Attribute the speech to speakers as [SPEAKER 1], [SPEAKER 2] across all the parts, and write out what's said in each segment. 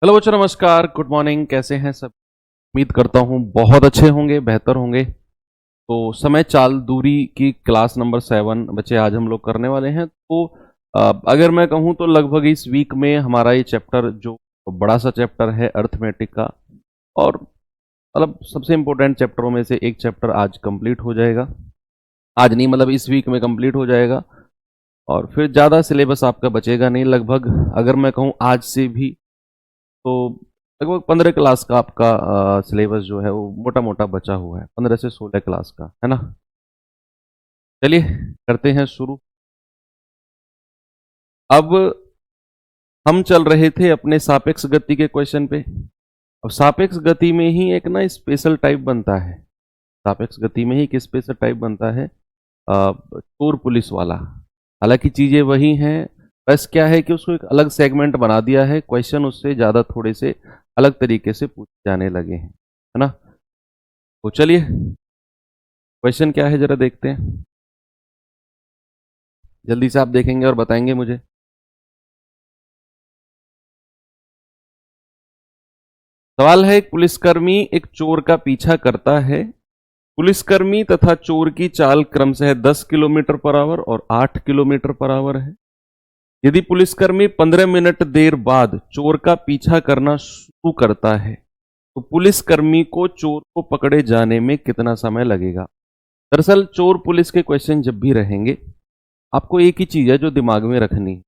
[SPEAKER 1] Hello बच्चों, नमस्कार, good morning. कैसे हैं सब? उम्मीद करता हूँ बहुत अच्छे होंगे, बेहतर होंगे। तो समय चाल दूरी की क्लास नंबर 7 बच्चे आज हम लोग करने वाले हैं। तो अगर मैं कहूँ तो लगभग इस वीक में हमारा ये चैप्टर जो बड़ा सा चैप्टर है अर्थमेटिक का, और मतलब सबसे इम्पोर्टेंट चैप्टरों में से एक चैप्टर आज कंप्लीट हो जाएगा। आज नहीं, मतलब इस वीक में कंप्लीट हो जाएगा और फिर ज़्यादा सिलेबस आपका बचेगा नहीं। लगभग अगर मैं कहूँ आज से भी तो लगभग 15 क्लास का आपका सिलेबस जो है वो मोटा मोटा बचा हुआ है, 15 से 16 क्लास का, है ना। चलिए करते हैं शुरू। अब हम चल रहे थे अपने सापेक्ष गति के क्वेश्चन पे। अब सापेक्ष गति में ही एक ना स्पेशल टाइप बनता है। सापेक्ष गति में ही एक स्पेशल टाइप बनता है, चोर पुलिस वाला। हालांकि चीजें वही हैं, बस क्या है कि उसको एक अलग सेगमेंट बना दिया है। क्वेश्चन उससे ज्यादा थोड़े से अलग तरीके से पूछे जाने लगे हैं, है ना। तो चलिए क्वेश्चन क्या है जरा देखते हैं। जल्दी से आप देखेंगे और बताएंगे मुझे। सवाल है, एक पुलिसकर्मी एक चोर का पीछा करता है। पुलिसकर्मी तथा चोर की चाल क्रमशः 10 किलोमीटर पर आवर और 8 किलोमीटर पर आवर है। यदि पुलिसकर्मी 15 मिनट देर बाद चोर का पीछा करना शुरू करता है तो पुलिसकर्मी को चोर को पकड़े जाने में कितना समय लगेगा। दरअसल चोर पुलिस के क्वेश्चन जब भी रहेंगे, आपको एक ही चीज है जो दिमाग में रखनी है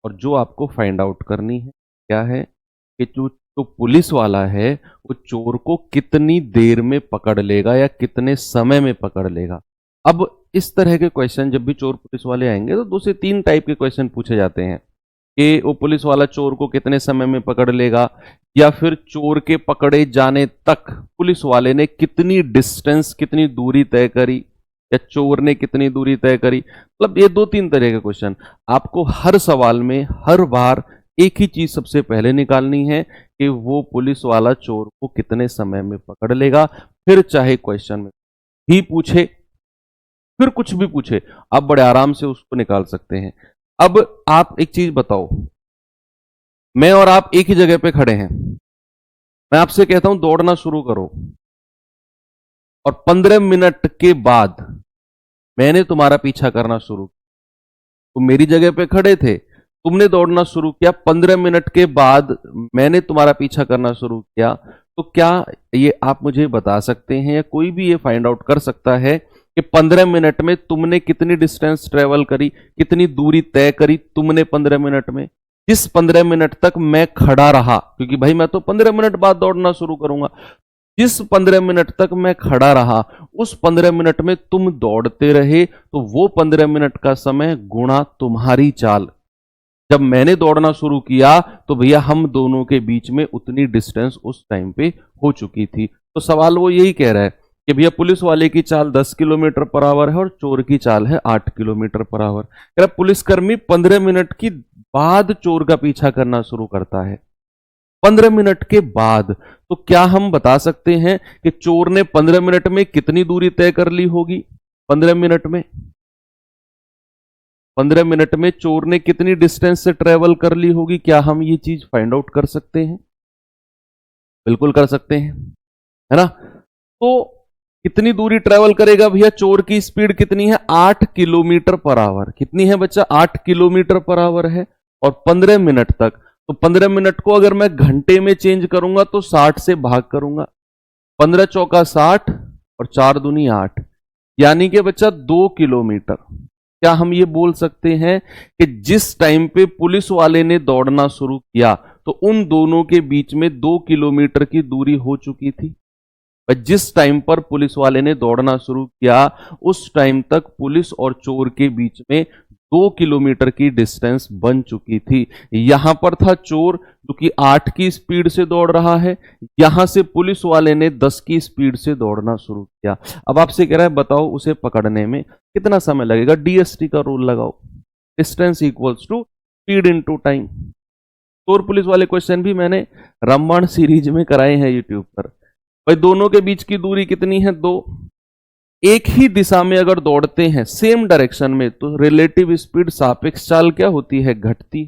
[SPEAKER 1] और जो आपको फाइंड आउट करनी है। क्या है कि जो तो पुलिस वाला है वो चोर को कितनी देर में पकड़ लेगा या कितने समय में पकड़ लेगा। अब इस तरह के क्वेश्चन जब भी चोर पुलिस वाले आएंगे तो 2 से 3 टाइप के क्वेश्चन पूछे जाते हैं कि वो पुलिस वाला चोर को कितने समय में पकड़ लेगा, या फिर चोर के पकड़े जाने तक पुलिस वाले ने कितनी डिस्टेंस, कितनी दूरी तय करी, या चोर ने कितनी दूरी तय करी। मतलब ये 2-3 तरह के क्वेश्चन आपको हर सवाल में हर बार एक ही चीज सबसे पहले निकालनी है कि वो पुलिस वाला चोर को कितने समय में पकड़ लेगा। फिर चाहे क्वेश्चन में भी पूछे, फिर कुछ भी पूछे, आप बड़े आराम से उसको निकाल सकते हैं। अब आप एक चीज बताओ, मैं और आप एक ही जगह पे खड़े हैं, मैं आपसे कहता हूं दौड़ना शुरू करो, और 15 मिनट के बाद मैंने तुम्हारा पीछा करना शुरू किया। तुम मेरी जगह पे खड़े थे, तुमने दौड़ना शुरू किया, 15 मिनट के बाद मैंने तुम्हारा पीछा करना शुरू किया। तो क्या ये आप मुझे बता सकते हैं या कोई भी ये फाइंड आउट कर सकता है कि 15 मिनट में तुमने कितनी डिस्टेंस ट्रेवल करी, कितनी दूरी तय करी तुमने 15 मिनट में। जिस 15 मिनट तक मैं खड़ा रहा, क्योंकि भाई मैं तो 15 मिनट बाद दौड़ना शुरू करूंगा, जिस 15 मिनट तक मैं खड़ा रहा उस 15 मिनट में तुम दौड़ते रहे, तो वो 15 मिनट का समय गुणा तुम्हारी चाल। जब मैंने दौड़ना शुरू किया तो भैया हम दोनों के बीच में उतनी डिस्टेंस उस टाइम पे हो चुकी थी। तो सवाल वो यही कह रहा है कि भैया पुलिस वाले की चाल 10 किलोमीटर पर आवर है और चोर की चाल है 8 किलोमीटर पर आवर। कह रहा पुलिसकर्मी 15 मिनट की बाद चोर का पीछा करना शुरू करता है। 15 मिनट के बाद, तो क्या हम बता सकते हैं कि चोर ने 15 मिनट में कितनी दूरी तय कर ली होगी? 15 मिनट में 15 मिनट में चोर ने कितनी डिस्टेंस से ट्रेवल कर ली होगी? क्या हम ये चीज फाइंड आउट कर सकते हैं? बिल्कुल कर सकते हैं, है ना। तो कितनी दूरी ट्रेवल करेगा भैया? चोर की स्पीड कितनी है? 8 किलोमीटर पर आवर। कितनी है बच्चा? 8 किलोमीटर पर आवर है, और 15 मिनट तक। तो 15 मिनट को अगर मैं घंटे में चेंज करूंगा तो 60 से भाग करूंगा। 15 चौका 60 और 4 दूनी 8, यानी कि बच्चा 2 किलोमीटर। क्या हम ये बोल सकते हैं कि जिस टाइम पे पुलिस वाले ने दौड़ना शुरू किया तो उन दोनों के बीच में 2 किलोमीटर की दूरी हो चुकी थी? जिस टाइम पर पुलिस वाले ने दौड़ना शुरू किया उस टाइम तक पुलिस और चोर के बीच में 2 किलोमीटर की डिस्टेंस बन चुकी थी। यहां पर था चोर जो कि 8 की स्पीड से दौड़ रहा है, यहां से पुलिस वाले ने 10 की स्पीड से दौड़ना शुरू किया। अब आपसे कह रहा है बताओ उसे पकड़ने में कितना समय लगेगा? डीएसटी का रूल लगाओ, distance equals to speed into time. चोर पुलिस वाले क्वेश्चन भी मैंने रामायण सीरीज में कराए हैं यूट्यूब पर। भाई दोनों के बीच की दूरी कितनी है? 2। एक ही दिशा में अगर दौड़ते हैं सेम डायरेक्शन में तो रिलेटिव स्पीड सापेक्ष चाल क्या होती है? घटती।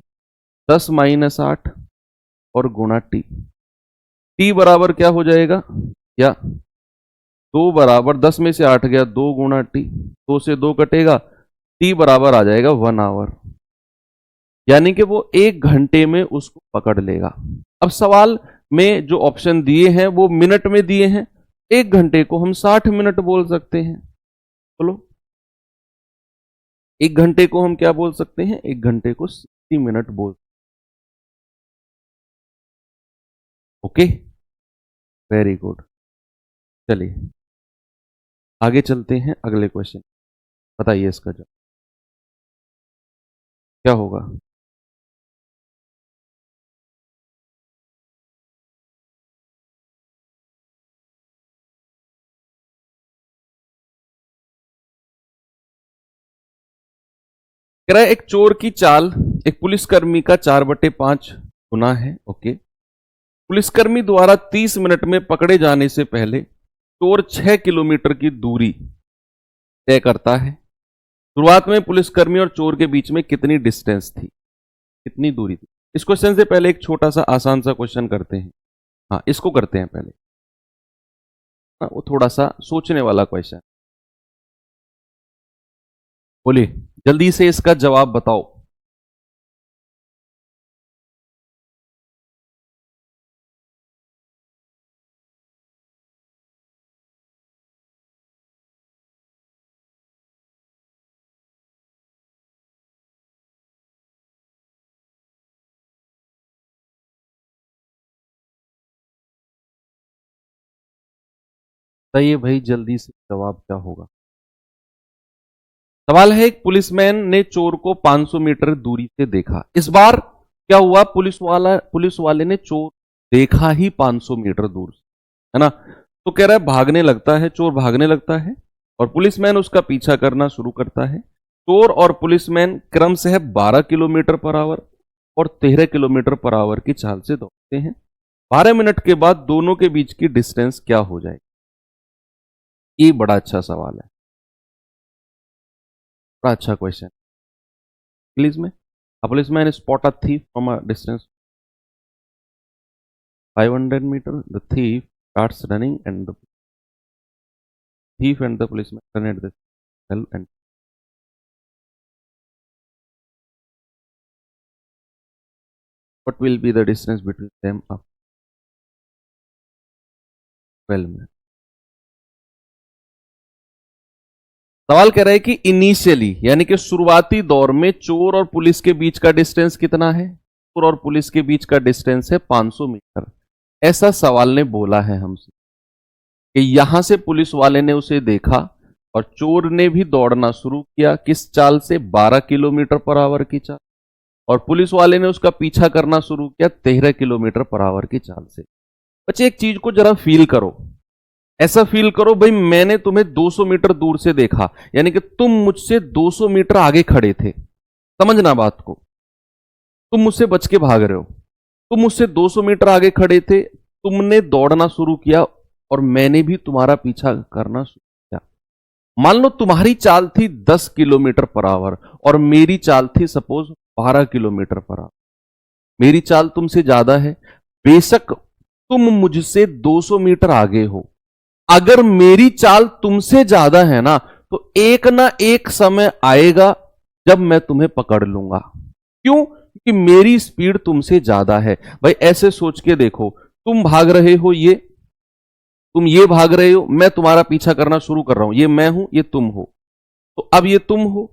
[SPEAKER 1] 10 - 8 और गुणा टी। टी बराबर क्या हो जाएगा, या 2 बराबर 10 में से 8 गया, 2 गुणा टी, 2 से 2 कटेगा, टी बराबर आ जाएगा 1 आवर। यानी कि वो 1 घंटे में उसको पकड़ लेगा। अब सवाल में जो ऑप्शन दिए हैं वो मिनट में दिए हैं, 1 घंटे को हम 60 मिनट बोल सकते हैं। बोलो 1 घंटे को हम क्या बोल सकते हैं, 1 घंटे को 60 मिनट बोल। Okay, very good. चलिए आगे चलते हैं अगले क्वेश्चन। बताइए इसका जवाब क्या होगा। कह रहा है एक चोर की चाल एक पुलिसकर्मी का 4/5 गुना है। ओके, पुलिसकर्मी द्वारा 30 मिनट में पकड़े जाने से पहले चोर 6 किलोमीटर की दूरी तय करता है। शुरुआत में पुलिसकर्मी और चोर के बीच में कितनी डिस्टेंस थी, कितनी दूरी थी। इस क्वेश्चन से पहले एक छोटा सा आसान सा क्वेश्चन करते हैं। हाँ, इसको करते हैं पहले। हाँ, वो थोड़ा सा सोचने वाला क्वेश्चन। बोलिए जल्दी से इसका जवाब बताओ। बताइए भाई जल्दी से जवाब क्या होगा। सवाल है एक पुलिसमैन ने चोर को 500 मीटर दूरी से देखा। इस बार क्या हुआ, पुलिस वाले ने चोर देखा ही 500 मीटर दूर से, है ना। तो कह रहा है भागने लगता है, चोर भागने लगता है और पुलिसमैन उसका पीछा करना शुरू करता है। चोर और पुलिसमैन क्रम से 12 किलोमीटर पर आवर और 13 किलोमीटर पर आवर की चाल से दौड़ते हैं। 12 मिनट के बाद दोनों के बीच की डिस्टेंस क्या हो जाएगी। ये बड़ा अच्छा सवाल है, बड़ा अच्छा क्वेश्चन। इंग्लिश में a policeman spot a thief from a distance 500 meter. The thief starts running and the thief and the policeman run at the cell and what will be the distance between them after 12 minutes. सवाल कह रहा है कि initially यानी कि शुरुआती दौर में चोर और पुलिस के बीच का डिस्टेंस कितना है। चोर और पुलिस के बीच का डिस्टेंस है 500 मीटर। ऐसा सवाल ने बोला है हमसे कि यहां से पुलिस वाले ने उसे देखा और चोर ने भी दौड़ना शुरू किया, किस चाल से, 12 किलोमीटर पर आवर की चाल, और पुलिस वाले ने उसका पीछा करना शुरू किया 13 किलोमीटर पर आवर की चाल से। बच्चे एक चीज को जरा फील करो, ऐसा फील करो भाई मैंने तुम्हें 200 मीटर दूर से देखा, यानी कि तुम मुझसे 200 मीटर आगे खड़े थे। समझना बात को, तुम मुझसे बच के भाग रहे हो, तुम मुझसे 200 मीटर आगे खड़े थे, तुमने दौड़ना शुरू किया और मैंने भी तुम्हारा पीछा करना शुरू किया। मान लो तुम्हारी चाल थी 10 किलोमीटर पर आवर और मेरी चाल थी सपोज 12 किलोमीटर पर आवर। मेरी चाल तुमसे ज्यादा है, बेशक तुम मुझसे 200 मीटर आगे हो। अगर मेरी चाल तुमसे ज्यादा है ना तो एक ना एक समय आएगा जब मैं तुम्हें पकड़ लूंगा। क्यों? क्योंकि मेरी स्पीड तुमसे ज्यादा है। भाई ऐसे सोच के देखो, तुम भाग रहे हो, तुम ये भाग रहे हो, मैं तुम्हारा पीछा करना शुरू कर रहा हूं, ये मैं हूं, ये तुम हो। तो अब ये तुम हो,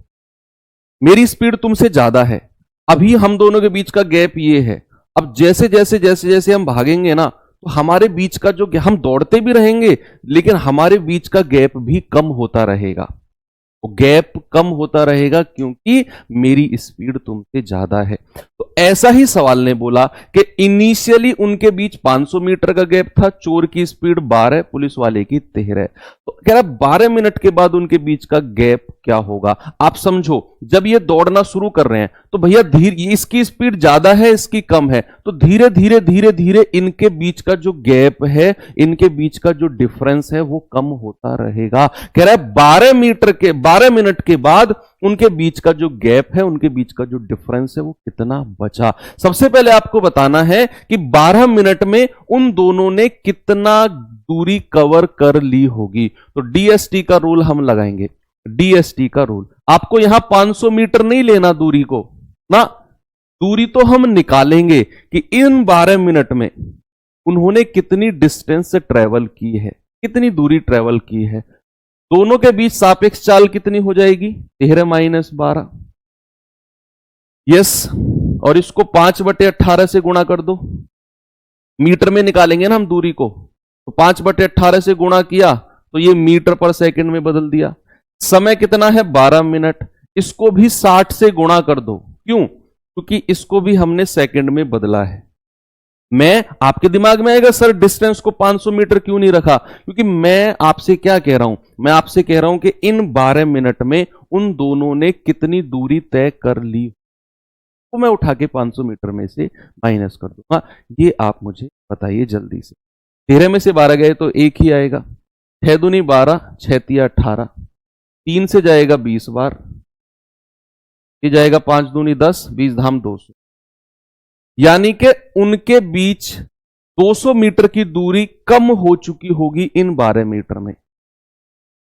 [SPEAKER 1] मेरी स्पीड तुमसे ज्यादा है, अभी हम दोनों के बीच का गैप ये है। अब जैसे जैसे जैसे जैसे हम भागेंगे ना तो हमारे बीच का जो, हम दौड़ते भी रहेंगे लेकिन हमारे बीच का गैप भी कम होता रहेगा। वो गैप कम होता रहेगा क्योंकि मेरी स्पीड तुमसे ज्यादा है। तो ऐसा ही सवाल ने बोला कि इनिशियली उनके बीच 500 मीटर का गैप था, चोर की स्पीड 12, पुलिस वाले की 13। तो कह रहा 12 मिनट के बाद उनके बीच का गैप क्या होगा। आप समझो, जब ये दौड़ना शुरू कर रहे हैं तो भैया धीरे, इसकी स्पीड ज्यादा है, इसकी कम है, तो धीरे धीरे धीरे धीरे इनके बीच का जो गैप है, इनके बीच का जो डिफरेंस है वो कम होता रहेगा। कह रहा है 12 12 मिनट के बाद उनके बीच का जो गैप है, उनके बीच का जो डिफरेंस है, वो कितना बचा। सबसे पहले आपको बताना है कि 12 मिनट में उन दोनों ने कितना दूरी कवर कर ली होगी। तो डीएसटी का रूल हम लगाएंगे। डीएसटी का रूल, आपको यहां 500 मीटर नहीं लेना दूरी को ना, दूरी तो हम निकालेंगे कि इन 12 मिनट में उन्होंने कितनी डिस्टेंस से ट्रेवल की है, कितनी दूरी ट्रेवल की है। दोनों के बीच सापेक्ष चाल कितनी हो जाएगी, 13-12। यस, और इसको 5/18 से गुणा कर दो। मीटर में निकालेंगे ना हम दूरी को, तो 5/18 से गुणा किया तो ये मीटर पर सेकंड में बदल दिया। समय कितना है, 12 मिनट। इसको भी 60 से गुणा कर दो। क्यों? क्योंकि इसको भी हमने सेकंड में बदला है। मैं, आपके दिमाग में आएगा सर डिस्टेंस को 500 मीटर क्यों नहीं रखा? क्योंकि मैं आपसे क्या कह रहा हूं, मैं आपसे कह रहा हूं कि इन 12 मिनट में उन दोनों ने कितनी दूरी तय कर ली, तो मैं उठा के 500 मीटर में से माइनस कर दूंगा। ये आप मुझे बताइए जल्दी से। 13 में से 12 गए तो एक ही आएगा। 6 दूनी 12, 6 तिया 18, 3 से जाएगा 20 बार, ये जाएगा 5 दूनी 10, 20 धाम 200। यानी कि उनके बीच 200 मीटर की दूरी कम हो चुकी होगी इन 12 मीटर में।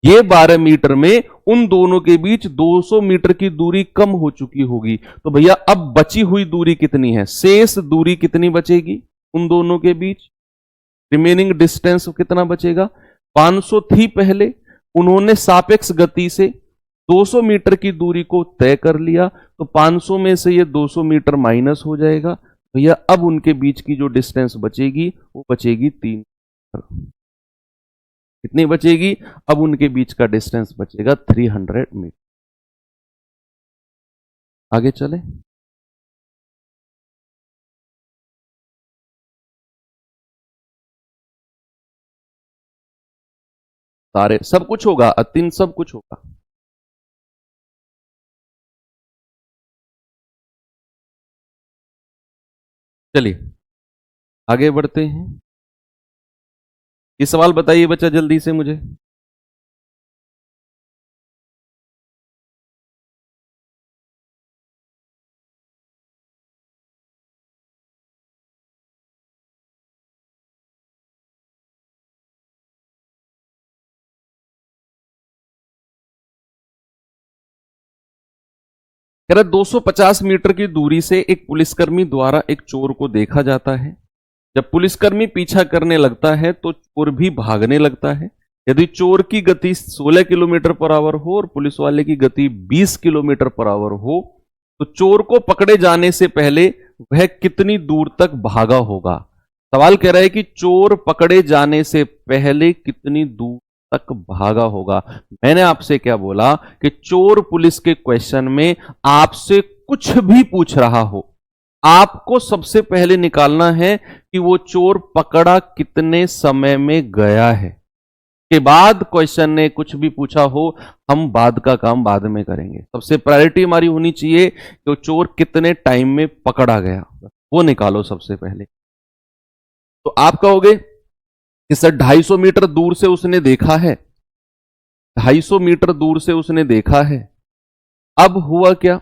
[SPEAKER 1] ये 12 मीटर में उन दोनों के बीच 200 मीटर की दूरी कम हो चुकी होगी। तो भैया अब बची हुई दूरी कितनी है, शेष दूरी कितनी बचेगी उन दोनों के बीच, रिमेनिंग डिस्टेंस कितना बचेगा। 500 थी पहले, उन्होंने सापेक्ष गति से 200 मीटर की दूरी को तय कर लिया, तो 500 में से ये 200 मीटर माइनस हो जाएगा। भैया अब उनके बीच की जो डिस्टेंस बचेगी वो बचेगी 3 मीटर। कितनी बचेगी? अब उनके बीच का डिस्टेंस बचेगा 300 मीटर। आगे चले। सारे सब कुछ होगा, अतिन सब कुछ होगा। चलिए आगे बढ़ते हैं। ये सवाल बताइए बच्चा जल्दी से मुझे। कह रहा 250 मीटर की दूरी से एक पुलिसकर्मी द्वारा एक चोर को देखा जाता है। जब पुलिसकर्मी पीछा करने लगता है तो चोर भी भागने लगता है। यदि चोर की गति 16 किलोमीटर पर आवर हो और पुलिस वाले की गति 20 किलोमीटर पर आवर हो, तो चोर को पकड़े जाने से पहले वह कितनी दूर तक भागा होगा। सवाल कह रहा है कि चोर पकड़े जाने से पहले कितनी दूर तक भागा होगा। मैंने आपसे क्या बोला कि चोर पुलिस के क्वेश्चन में आपसे कुछ भी पूछ रहा हो, आपको सबसे पहले निकालना है कि वो चोर पकड़ा कितने समय में गया है। के बाद क्वेश्चन ने कुछ भी पूछा हो, हम बाद का काम बाद में करेंगे। सबसे प्रायोरिटी हमारी होनी चाहिए कि वो चोर कितने टाइम में पकड़ा गया, वो निकालो सबसे पहले। तो आप कहोगे कि सर 250 मीटर दूर से उसने देखा है, 250 मीटर दूर से उसने देखा है। अब हुआ क्या,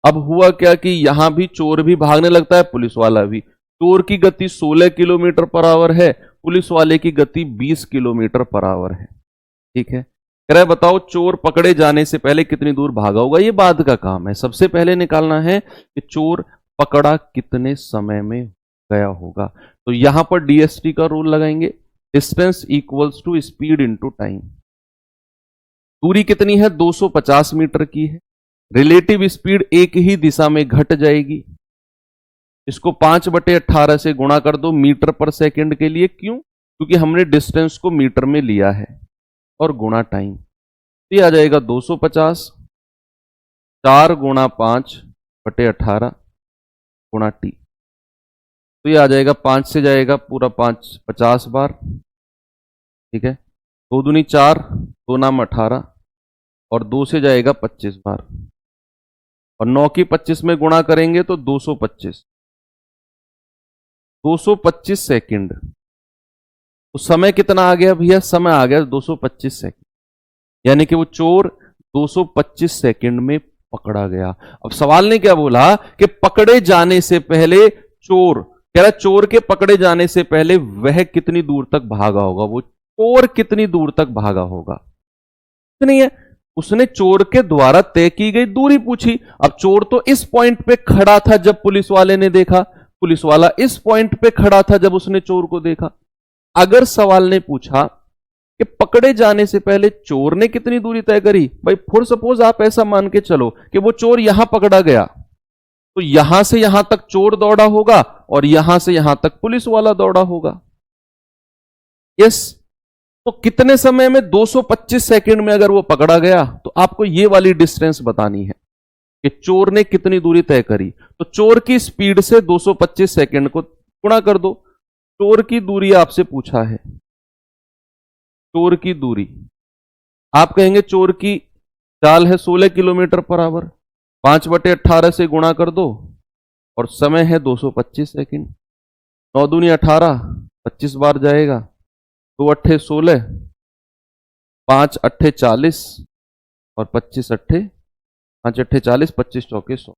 [SPEAKER 1] अब हुआ क्या कि यहां भी चोर भी भागने लगता है, पुलिस वाला भी। चोर की गति 16 किलोमीटर पर आवर है, पुलिस वाले की गति 20 किलोमीटर पर आवर है। ठीक है, कह रहा है बताओ चोर पकड़े जाने से पहले कितनी दूर भागा होगा। ये बाद का काम है, सबसे पहले निकालना है कि चोर पकड़ा कितने समय में गया होगा। तो यहां पर डीएसटी का रूल लगाएंगे, distance equals to speed into time. दूरी कितनी है, 250 मीटर की है। रिलेटिव स्पीड एक ही दिशा में घट जाएगी। इसको 5/18 से गुणा कर दो मीटर पर सेकंड के लिए। क्यों? क्योंकि हमने डिस्टेंस को मीटर में लिया है, और गुणा टाइम। तो ये आ जाएगा 250, 4 गुणा 5/18 गुणा टी। तो ये आ जाएगा 5 से जाएगा पूरा 5, 50 बार। ठीक है, 2 दूनी 4, 2 नाम 18, और 2 से जाएगा 25 बार, और 9 की 25 में गुणा करेंगे तो 225, 225 सेकंड। तो समय कितना आ गया भैया, समय आ गया 225 सेकंड। यानी कि वो चोर 225 सेकंड में पकड़ा गया। अब सवाल ने क्या बोला कि पकड़े जाने से पहले चोर, कह रहा चोर के पकड़े जाने से पहले वह कितनी दूर तक भागा होगा, वो चोर कितनी दूर तक भागा होगा। नहीं है, उसने चोर के द्वारा तय की गई दूरी पूछी। अब चोर तो इस पॉइंट पे खड़ा था जब पुलिस वाले ने देखा, पुलिस वाला इस पॉइंट पे खड़ा था जब उसने चोर को देखा। अगर सवाल ने पूछा कि पकड़े जाने से पहले चोर ने कितनी दूरी तय करी, भाई फॉर सपोज आप ऐसा मान के चलो कि वो चोर यहां पकड़ा गया, तो यहां से यहां तक चोर दौड़ा होगा और यहां से यहां तक पुलिस वाला दौड़ा होगा। यस, तो कितने समय में, 225 सेकंड में अगर वो पकड़ा गया तो आपको ये वाली डिस्टेंस बतानी है कि चोर ने कितनी दूरी तय करी। तो चोर की स्पीड से 225 सेकंड को गुणा कर दो। चोर की दूरी आपसे पूछा है, चोर की दूरी आप कहेंगे चोर की चाल है 16 किलोमीटर पर आवर, 5/18 से गुणा कर दो और समय है 225 सेकंड। 9 दूनी 18, 25 बार जाएगा, 2 अट्ठे 16, 5 अट्ठे 40 और 25 अट्ठे 5 अट्ठे 40, 25 चौके 100,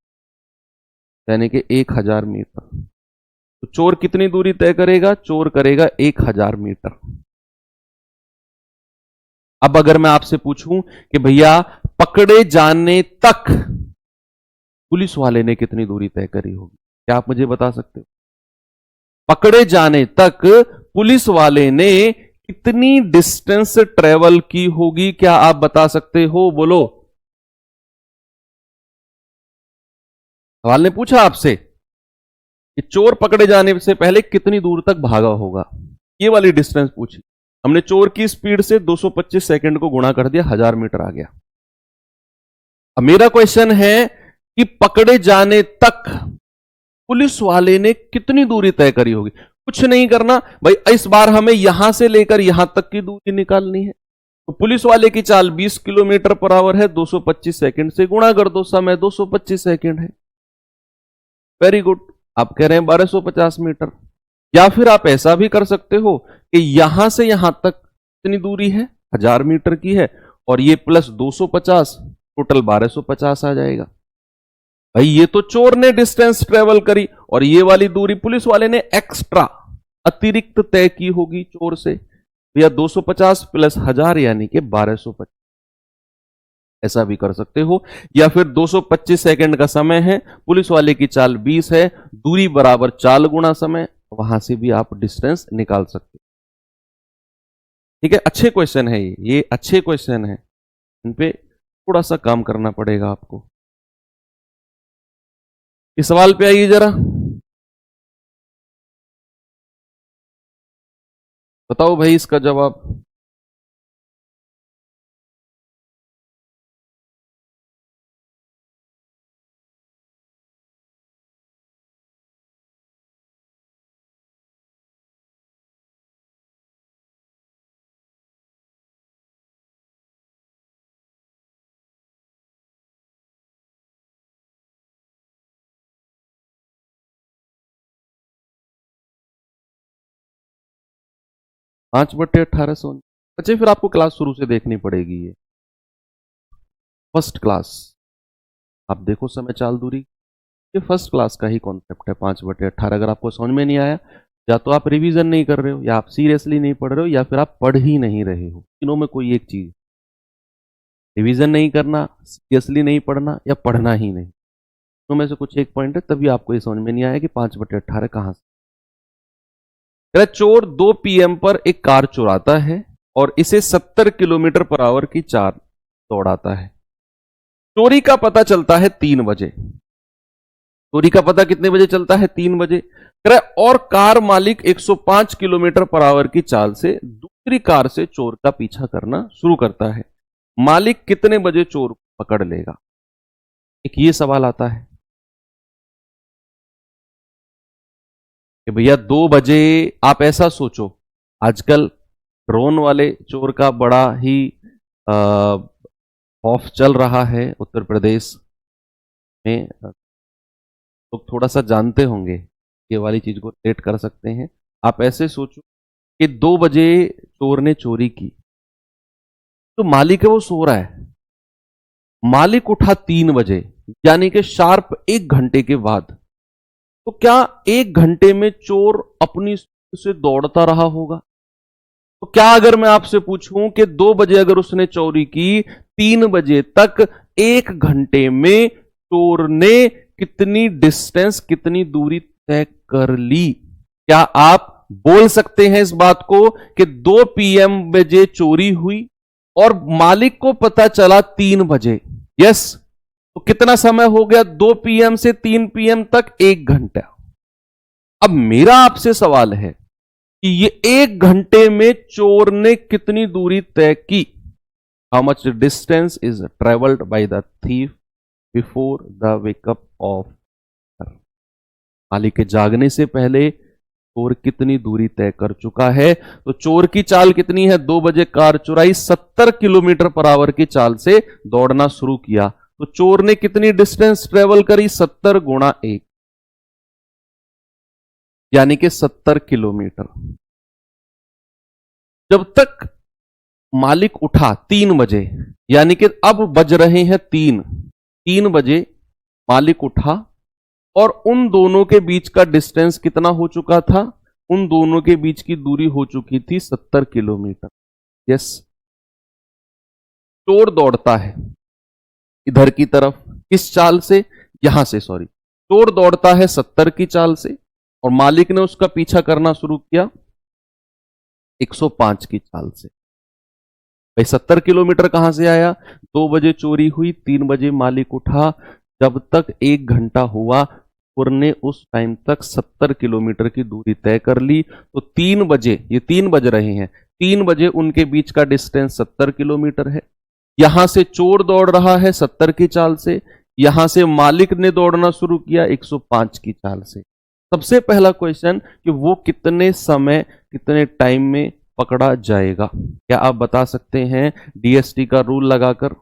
[SPEAKER 1] यानी कि 1000 मीटर। तो चोर कितनी दूरी तय करेगा, चोर करेगा 1000 मीटर। अब अगर मैं आपसे पूछूं कि भैया पकड़े जाने तक पुलिस वाले ने कितनी दूरी तय करी होगी, क्या आप मुझे बता सकते हो? पकड़े जाने तक पुलिस वाले ने कितनी डिस्टेंस ट्रेवल की होगी, क्या आप बता सकते हो? बोलो। सवाल ने पूछा आपसे कि चोर पकड़े जाने से पहले कितनी दूर तक भागा होगा, ये वाली डिस्टेंस पूछी। हमने चोर की स्पीड से 225 सेकंड को गुणा कर दिया, 1000 मीटर आ गया। अब मेरा क्वेश्चन है कि पकड़े जाने तक पुलिस वाले ने कितनी दूरी तय करी होगी। कुछ नहीं करना भाई, इस बार हमें यहां से लेकर यहां तक की दूरी निकालनी है। तो पुलिस वाले की चाल 20 किलोमीटर पर आवर है, 225 सेकंड से गुणा कर दो, समय 225 सेकंड है। वेरी गुड, आप कह रहे हैं 1250 मीटर। या फिर आप ऐसा भी कर सकते हो कि यहां से यहां तक कितनी दूरी है, 1000 मीटर की है, और ये प्लस 250, टोटल 1250 आ जाएगा। भाई ये तो चोर ने डिस्टेंस ट्रेवल करी और ये वाली दूरी पुलिस वाले ने एक्स्ट्रा अतिरिक्त तय की होगी चोर से। भैया 250 प्लस 1000 यानी कि 1250, ऐसा भी कर सकते हो। या फिर 225 सेकंड का समय है, पुलिस वाले की चाल 20 है, दूरी बराबर चाल गुणा समय, वहां से भी आप डिस्टेंस निकाल सकते हो। ठीक है, अच्छे क्वेश्चन है ये अच्छे क्वेश्चन है, इन पे थोड़ा सा काम करना पड़ेगा आपको। इस सवाल पे आइए जरा, बताओ भाई इसका जवाब। पांच बटे 1800। अच्छा, फिर आपको क्लास शुरू से देखनी पड़ेगी, ये फर्स्ट क्लास। आप देखो समय चाल दूरी, ये फर्स्ट क्लास का ही कॉन्सेप्ट है 5/18। अगर आपको समझ में नहीं आया, या तो आप रिवीजन नहीं कर रहे हो, या आप सीरियसली नहीं पढ़ रहे हो, या फिर आप पढ़ ही नहीं रहे हो। तीनों में कोई एक चीज, रिवीजन नहीं करना, सीरियसली नहीं पढ़ना, या पढ़ना ही नहीं, तो में से कुछ एक पॉइंट है। तभी आपको ये समझ में नहीं आया कि 5/18 कहां से। चोर 2 PM पर एक कार चुराता है और इसे 70 किलोमीटर पर आवर की चाल दौड़ाता है। चोरी का पता चलता है 3 बजे। चोरी का पता कितने बजे चलता है? 3 बजे। और कार मालिक 105 किलोमीटर पर आवर की चाल से दूसरी कार से चोर का पीछा करना शुरू करता है। मालिक कितने बजे चोर को पकड़ लेगा? एक ये सवाल आता है कि भैया 2 बजे, आप ऐसा सोचो, आजकल ड्रोन वाले चोर का बड़ा ही खौफ चल रहा है उत्तर प्रदेश में। लोग थोड़ा सा जानते होंगे, ये वाली चीज को रिलेट कर सकते हैं। आप ऐसे सोचो कि 2 बजे चोर ने चोरी की, तो मालिक है वो सो रहा है। मालिक उठा 3 बजे, यानी कि शार्प 1 घंटे के बाद। तो क्या 1 घंटे में चोर अपनी से दौड़ता रहा होगा? तो क्या अगर मैं आपसे पूछूं कि 2 बजे अगर उसने चोरी की, 3 बजे तक 1 घंटे में चोर ने कितनी डिस्टेंस, कितनी दूरी तय कर ली? क्या आप बोल सकते हैं इस बात को कि 2 PM बजे चोरी हुई और मालिक को पता चला 3 बजे? यस। तो कितना समय हो गया 2 PM से 3 PM तक? 1 घंटा। अब मेरा आपसे सवाल है कि ये 1 घंटे में चोर ने कितनी दूरी तय की? How much distance is travelled by the thief before the wake up of मालिक के जागने से पहले चोर कितनी दूरी तय कर चुका है? तो चोर की चाल कितनी है? 2 बजे कार चुराई, 70 km/h की चाल से दौड़ना शुरू किया। तो चोर ने कितनी डिस्टेंस ट्रेवल करी? 70 गुणा 1, यानी कि 70 किलोमीटर। जब तक मालिक उठा 3 बजे, यानी कि अब बज रहे हैं 3 बजे मालिक उठा और उन दोनों के बीच का डिस्टेंस कितना हो चुका था? उन दोनों के बीच की दूरी हो चुकी थी 70 किलोमीटर। यस। चोर दौड़ता है इधर की तरफ, किस चाल से? यहां से, सॉरी। चोर दौड़ता है 70 की चाल से और मालिक ने उसका पीछा करना शुरू किया 105 की चाल से। भाई 70 किलोमीटर कहां से आया? 2 बजे चोरी हुई, 3 बजे मालिक उठा, जब तक 1 घंटा हुआ चोर ने उस टाइम तक 70 किलोमीटर की दूरी तय कर ली। तो 3 बजे, ये 3 बज रहे हैं, 3 बजे उनके बीच का डिस्टेंस 70 किलोमीटर है। यहां से चोर दौड़ रहा है 70 की चाल से, यहां से मालिक ने दौड़ना शुरू किया 105 की चाल से। सबसे पहला क्वेश्चन कि वो कितने समय, कितने टाइम में पकड़ा जाएगा? क्या आप बता सकते हैं डीएसटी का रूल लगाकर?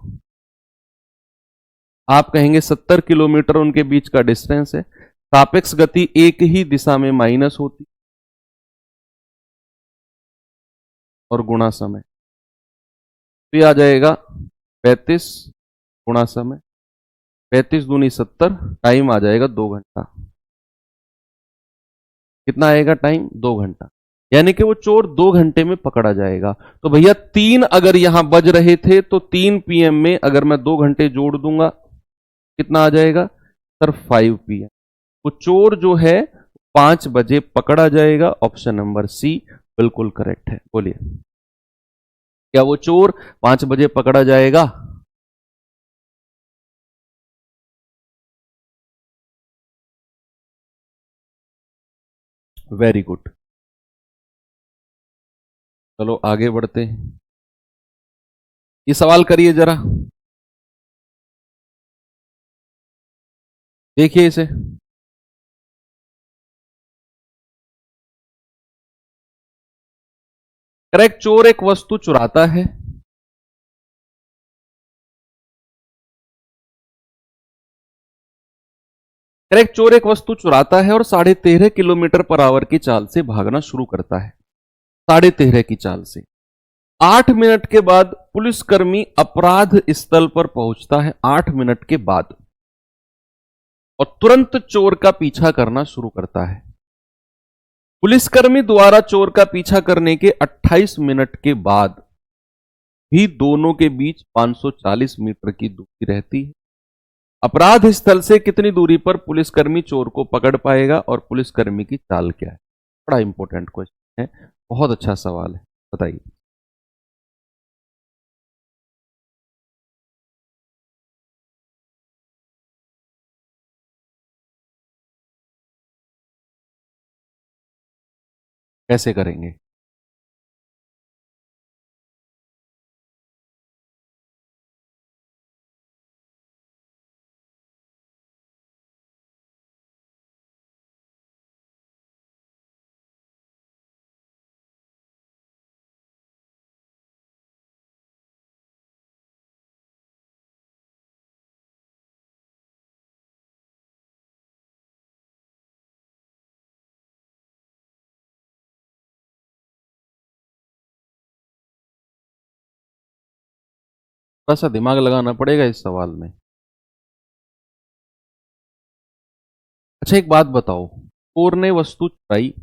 [SPEAKER 1] आप कहेंगे 70 किलोमीटर उनके बीच का डिस्टेंस है, सापेक्ष गति एक ही दिशा में माइनस होती और गुणा समय। तो ये आ जाएगा 35 गुणा समय, 35 दूनी 70, टाइम आ जाएगा 2 घंटा। कितना आएगा टाइम? 2 घंटा। यानी कि वो चोर 2 घंटे में पकड़ा जाएगा। तो भैया 3 अगर यहां बज रहे थे तो 3 PM में अगर मैं 2 घंटे जोड़ दूंगा कितना आ जाएगा सर? 5 PM। तो चोर जो है 5 बजे पकड़ा जाएगा। ऑप्शन नंबर सी बिल्कुल करेक्ट है। बोलिए, क्या वो चोर 5 बजे पकड़ा जाएगा? Very good. चलो आगे बढ़ते हैं। ये सवाल करिए जरा, देखिए इसे। करेक्ट, चोर एक वस्तु चुराता है। करेक्ट, चोर एक वस्तु चुराता है और 13.5 किलोमीटर/आवर की चाल से भागना शुरू करता है। 13.5 की चाल से 8 मिनट के बाद पुलिसकर्मी अपराध स्थल पर पहुंचता है। 8 मिनट के बाद और तुरंत चोर का पीछा करना शुरू करता है। पुलिसकर्मी द्वारा चोर का पीछा करने के 28 मिनट के बाद भी दोनों के बीच 540 मीटर की दूरी रहती है। अपराध स्थल से कितनी दूरी पर पुलिसकर्मी चोर को पकड़ पाएगा और पुलिसकर्मी की चाल क्या है? बड़ा इंपॉर्टेंट क्वेश्चन है, बहुत अच्छा सवाल है, बताइए। कैसे करेंगे? थोड़ा सा दिमाग लगाना पड़ेगा इस सवाल में। अच्छा एक बात बताओ, चोर ने वस्तु चुराई,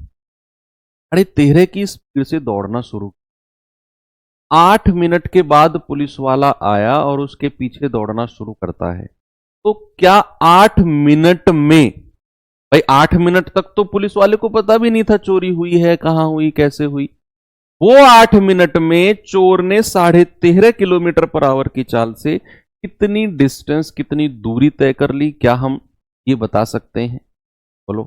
[SPEAKER 1] 13.5 की स्पीड से दौड़ना शुरू, 8 मिनट के बाद पुलिस वाला आया और उसके पीछे दौड़ना शुरू करता है, तो क्या 8 मिनट में, भाई 8 मिनट तक तो पुलिस वाले को पता भी नहीं था चोरी हुई है, कहां हुई, कैसे हुई, वो 8 मिनट में चोर ने 13.5 किलोमीटर पर आवर की चाल से कितनी डिस्टेंस, कितनी दूरी तय कर ली? क्या हम ये बता सकते हैं? बोलो,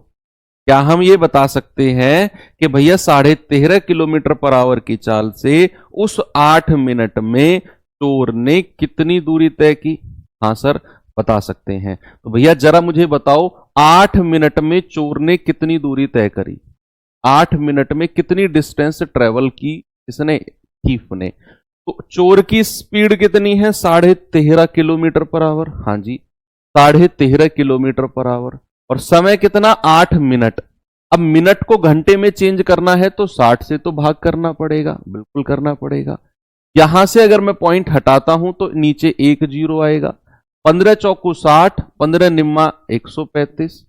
[SPEAKER 1] क्या हम ये बता सकते हैं कि भैया 13.5 किलोमीटर पर आवर की चाल से उस 8 मिनट में चोर ने कितनी दूरी तय की? हाँ सर, बता सकते हैं। तो भैया जरा मुझे बताओ, 8 मिनट में चोर ने कितनी दूरी तय करी? 8 मिनट में कितनी डिस्टेंस ट्रेवल की इसने, थीफ ने? तो चोर की स्पीड कितनी है? 13.5 किलोमीटर पर आवर। हाँ जी, 13.5 किलोमीटर पर आवर। और समय कितना? 8 मिनट। अब मिनट को घंटे में चेंज करना है तो 60 से तो भाग करना पड़ेगा, बिल्कुल करना पड़ेगा। यहां से अगर मैं पॉइंट हटाता हूं तो नीचे 1 जीरो आएगा। 15 चौकू 60, 15 निम्मा 135,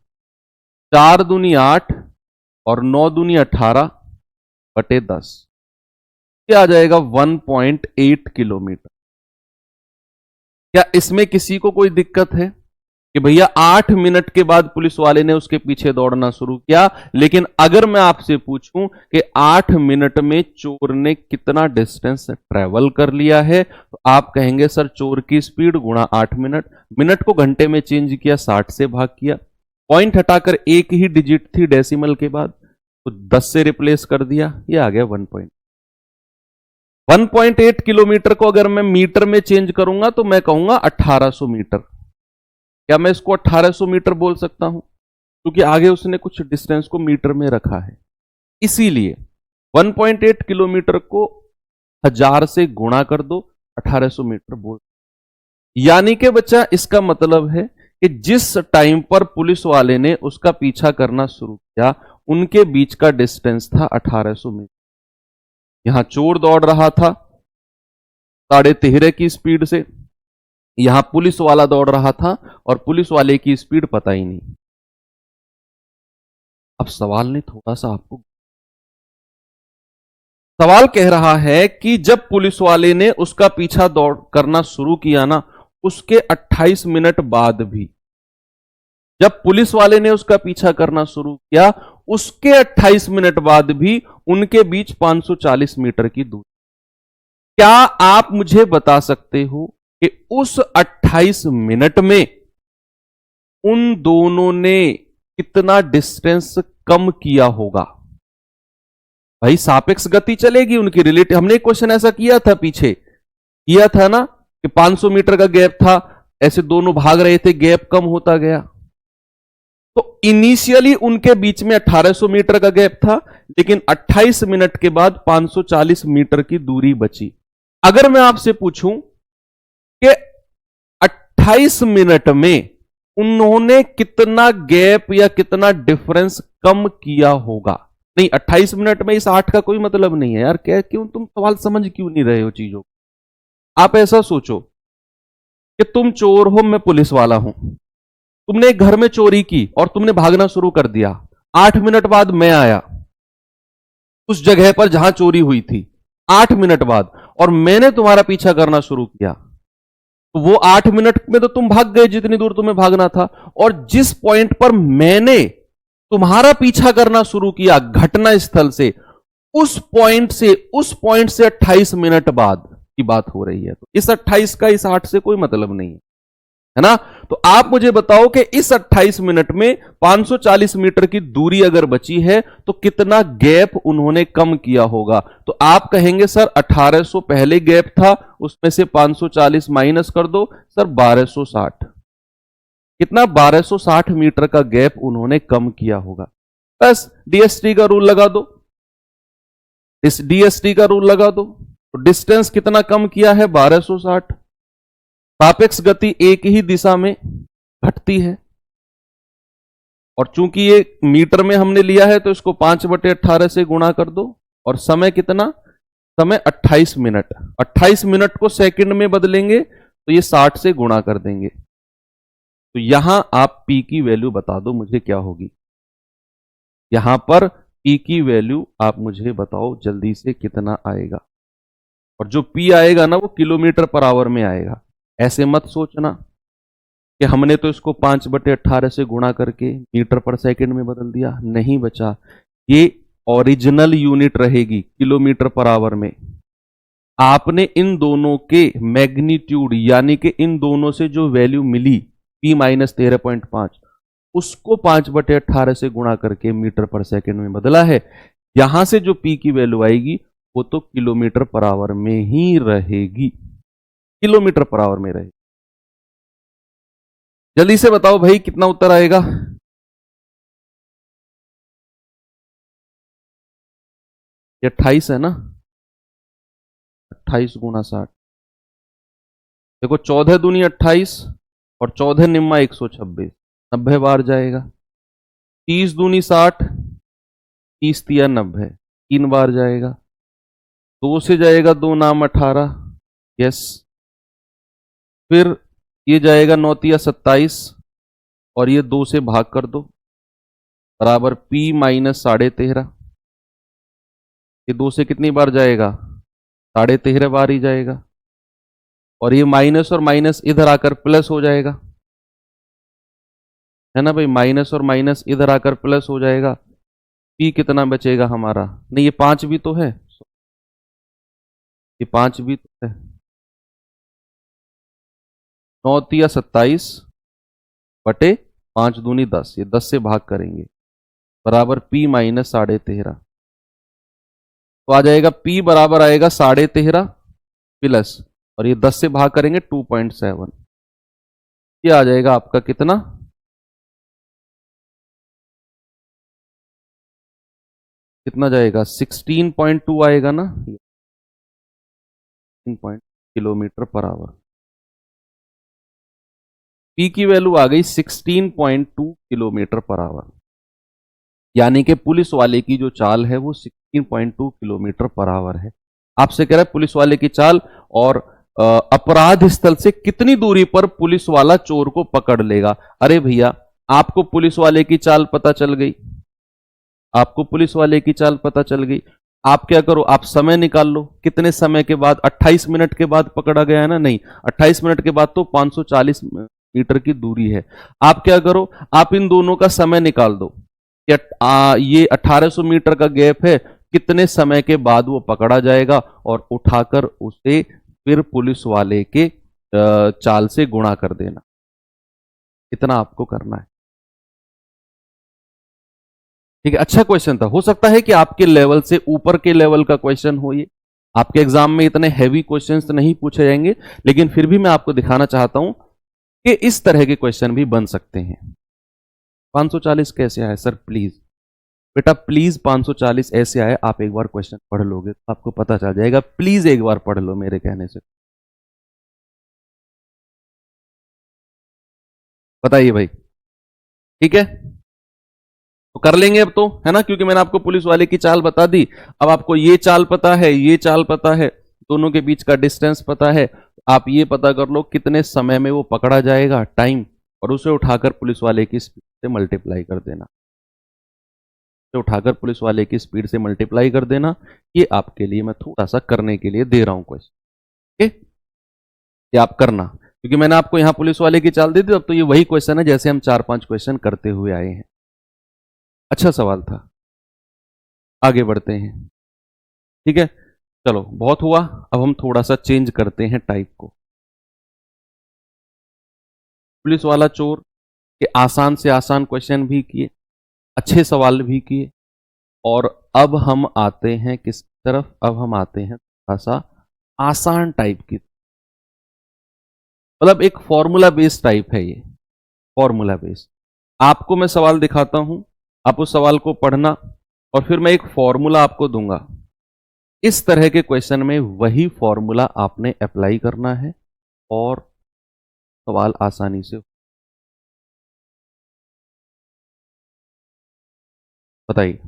[SPEAKER 1] 4 दूनी 8 और 9 दूनी 18 बटे 10, क्या आ जाएगा? 1.8 किलोमीटर। क्या इसमें किसी को कोई दिक्कत है कि भैया 8 मिनट के बाद पुलिस वाले ने उसके पीछे दौड़ना शुरू किया, लेकिन अगर मैं आपसे पूछूं कि 8 मिनट में चोर ने कितना डिस्टेंस ट्रेवल कर लिया है, तो आप कहेंगे सर चोर की स्पीड गुणा 8 मिनट, मिनट को घंटे में चेंज किया, 60 से भाग किया, पॉइंट हटाकर एक ही डिजिट थी डेसिमल के बाद, तो 10 से रिप्लेस कर दिया, ये आ गया 1.8 किलोमीटर को अगर मैं मीटर में चेंज करूंगा तो मैं कहूंगा 1800 मीटर। क्या मैं इसको 1800 मीटर बोल सकता हूं? क्योंकि आगे उसने कुछ डिस्टेंस को मीटर में रखा है, इसीलिए 1.8 किलोमीटर को 1000 से गुणा कर दो, 1800 मीटर बोल। यानी कि बच्चा इसका मतलब है कि जिस टाइम पर पुलिस वाले ने उसका पीछा करना शुरू किया, उनके बीच का डिस्टेंस था 1800 मीटर। यहां चोर दौड़ रहा था 13.5 की स्पीड से, यहां पुलिस वाला दौड़ रहा था और पुलिस वाले की स्पीड पता ही नहीं। अब सवाल ने थोड़ा सा आपको, सवाल कह रहा है कि जब पुलिस वाले ने उसका पीछा दौड़ करना शुरू किया ना, उसके 28 मिनट बाद भी, जब पुलिस वाले ने उसका पीछा करना शुरू किया उसके 28 मिनट बाद भी उनके बीच 540 मीटर की दूरी। क्या आप मुझे बता सकते हो कि उस 28 मिनट में उन दोनों ने कितना डिस्टेंस कम किया होगा? भाई सापेक्ष गति चलेगी उनकी, रिलेटिव। हमने एक क्वेश्चन ऐसा किया था, पीछे किया था ना कि 500 मीटर का गैप था, ऐसे दोनों भाग रहे थे, गैप कम होता गया। तो इनिशियली उनके बीच में 1800 मीटर का गैप था, लेकिन 28 मिनट के बाद 540 मीटर की दूरी बची। अगर मैं आपसे पूछूं कि 28 मिनट में उन्होंने कितना गैप या कितना डिफरेंस कम किया होगा? नहीं, 28 मिनट में इस 8 का कोई मतलब नहीं है यार। क्या, क्यों तुम सवाल समझ क्यों नहीं रहे हो चीजों? आप ऐसा सोचो कि तुम चोर हो, मैं पुलिस वाला हूं, तुमने एक घर में चोरी की और तुमने भागना शुरू कर दिया। 8 मिनट बाद मैं आया उस जगह पर जहां चोरी हुई थी, 8 मिनट बाद, और मैंने तुम्हारा पीछा करना शुरू किया, तो वो 8 मिनट में तो तुम भाग गए जितनी दूर तुम्हें भागना था। और जिस पॉइंट पर मैंने तुम्हारा पीछा करना शुरू किया घटना स्थल से, उस पॉइंट से 28 मिनट बाद की बात हो रही है। तो इस 28 का इस 8 से कोई मतलब नहीं है ना? तो आप मुझे बताओ कि इस 28 मिनट में 540 मीटर की दूरी अगर बची है तो कितना गैप उन्होंने कम किया होगा? तो आप कहेंगे सर 1800 पहले गैप था, उसमें से 540 माइनस कर दो, सर 1260। कितना? 1260 मीटर का गैप उन्होंने कम किया होगा। बस डीएसटी का रूल लगा दो, इस डीएसटी का रूल लगा दो, तो डिस्टेंस कितना कम किया है? 1260। सापेक्ष गति एक ही दिशा में घटती है, और चूंकि ये मीटर में हमने लिया है तो इसको 5/18 से गुणा कर दो, और समय कितना? समय 28 मिनट, 28 मिनट को सेकंड में बदलेंगे तो ये 60 से गुणा कर देंगे। तो यहां आप P की वैल्यू बता दो मुझे क्या होगी। यहां पर P की वैल्यू आप मुझे बताओ जल्दी से कितना आएगा। और जो P आएगा ना वो किलोमीटर पर आवर में आएगा। ऐसे मत सोचना कि हमने तो इसको 5/18 से गुणा करके मीटर पर सेकंड में बदल दिया। नहीं बचा, ये ओरिजिनल यूनिट रहेगी किलोमीटर पर आवर में। आपने इन दोनों के मैग्नीट्यूड यानी कि इन दोनों से जो वैल्यू मिली P माइनस 13.5 उसको 5/18 से गुणा करके मीटर पर सेकंड में बदला है। यहां से जो P की वैल्यू आएगी वो तो किलोमीटर पर आवर में ही रहेगी, किलोमीटर पर आवर में रहेगी। जल्दी से बताओ भाई कितना उत्तर आएगा। ये 28 है ना, 28 गुणा 60। देखो 14 दूनी 28 और 14 निम्मा 126, 90 बार जाएगा। 30 दूनी 60, 30 तिया 90, 3 बार जाएगा। 2 से जाएगा 2 नाम 18, यस। फिर ये जाएगा 9 तिया 27 और ये 2 से भाग कर दो बराबर P माइनस 13.5। ये 2 से कितनी बार जाएगा, 13.5 बार ही जाएगा। और ये माइनस और माइनस इधर आकर प्लस हो जाएगा, है ना भाई। माइनस और माइनस इधर आकर प्लस हो जाएगा। P कितना बचेगा हमारा, नहीं ये 5 भी तो है, ये 5 भी तो है। 9 तिया 27 बटे 5 दूनी 10, ये 10 से भाग करेंगे बराबर P माइनस 13.5। तो आ जाएगा P बराबर आएगा 13.5 प्लस, और ये 10 से भाग करेंगे 2.7। ये आ जाएगा आपका कितना, कितना जाएगा 16.2 आएगा ना, 16 किलोमीटर पर आवर। P की वैल्यू आ गई 16.2 किलोमीटर पर आवर, यानी कि पुलिस वाले की जो चाल है वो 16.2 किलोमीटर पर आवर है। आपसे कह रहा है पुलिस वाले की चाल और अपराध स्थल से कितनी दूरी पर पुलिस वाला चोर को पकड़ लेगा। अरे भैया आपको पुलिस वाले की चाल पता चल गई, आपको पुलिस वाले की चाल पता चल गई। आप क्या करो, आप समय निकाल लो, कितने समय के बाद, 28 मिनट के बाद पकड़ा गया है ना, नहीं 28 मिनट के बाद तो 540 मीटर की दूरी है। आप क्या करो, आप इन दोनों का समय निकाल दो कि ये 1800 मीटर का गैप है, कितने समय के बाद वो पकड़ा जाएगा और उठाकर उसे फिर पुलिस वाले के चाल से गुणा कर देना। इतना आपको करना है, ठीक है। अच्छा क्वेश्चन था, हो सकता है कि आपके लेवल से ऊपर के लेवल का क्वेश्चन हो ये। आपके एग्जाम में इतने हैवी क्वेश्चंस नहीं पूछे जाएंगे, लेकिन फिर भी मैं आपको दिखाना चाहता हूं कि इस तरह के क्वेश्चन भी बन सकते हैं। 540 कैसे आया सर, प्लीज बेटा प्लीज 540 ऐसे आए। आप एक बार क्वेश्चन पढ़ लोगे तो आपको पता चल जाएगा, प्लीज एक बार पढ़ लो मेरे कहने से। बताइए भाई, ठीक है तो कर लेंगे अब तो, है ना, क्योंकि मैंने आपको पुलिस वाले की चाल बता दी। अब आपको ये चाल पता है, ये चाल पता है, दोनों के बीच का डिस्टेंस पता है। आप ये पता कर लो कितने समय में वो पकड़ा जाएगा, टाइम, और उसे उठाकर पुलिस वाले की स्पीड से मल्टीप्लाई कर देना। उसे उठाकर पुलिस वाले की स्पीड से मल्टीप्लाई कर देना। ये आपके लिए मैं थोड़ा सा करने के लिए दे रहा हूं क्वेश्चन, ठीक, ये आप करना, क्योंकि मैंने आपको यहां पुलिस वाले की चाल दी थी। अब तो ये वही क्वेश्चन है जैसे हम 4-5 क्वेश्चन करते हुए आए हैं। अच्छा सवाल था, आगे बढ़ते हैं, ठीक है। चलो बहुत हुआ, अब हम थोड़ा सा चेंज करते हैं टाइप को। पुलिस वाला चोर के आसान से आसान क्वेश्चन भी किए, अच्छे सवाल भी किए, और अब हम आते हैं किस तरफ, अब हम आते हैं थोड़ा सा आसान टाइप की, मतलब एक फॉर्मूला बेस्ड टाइप है ये, फॉर्मूला बेस्ड। आपको मैं सवाल दिखाता हूं, आप उस सवाल को पढ़ना और फिर मैं एक फॉर्मूला आपको दूंगा। इस तरह के क्वेश्चन में वही फॉर्मूला आपने अप्लाई करना है और सवाल आसानी से। बताइए।